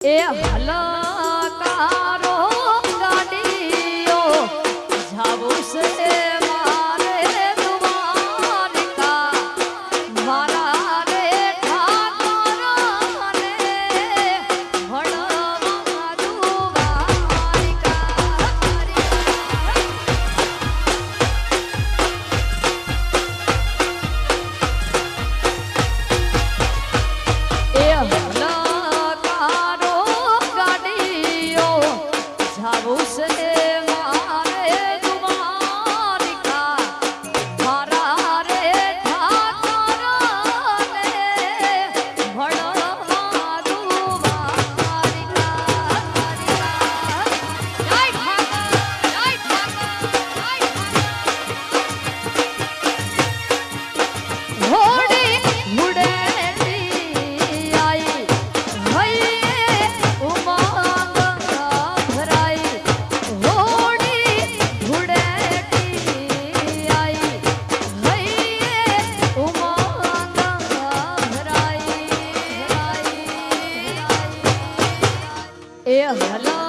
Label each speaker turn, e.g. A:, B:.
A: એ હલકારો ગાડીઓ જાવું છે મારે દ્વારિકા મારા રે ઠાકોરને ભણવા દ્વારિકા એ હલકારો ગાડીઓ જાવું છે મારે દ્વારિકા મારા રે ઠાકોરને ભણવા દ્વારિકા જય ઠાકોર હોડી ઉડેતી આઈ હૈયે ઉમંગ ભરાઈ હોડી ઉડેતી આઈ હૈયે ઉમંગ ભરાઈ એ હલા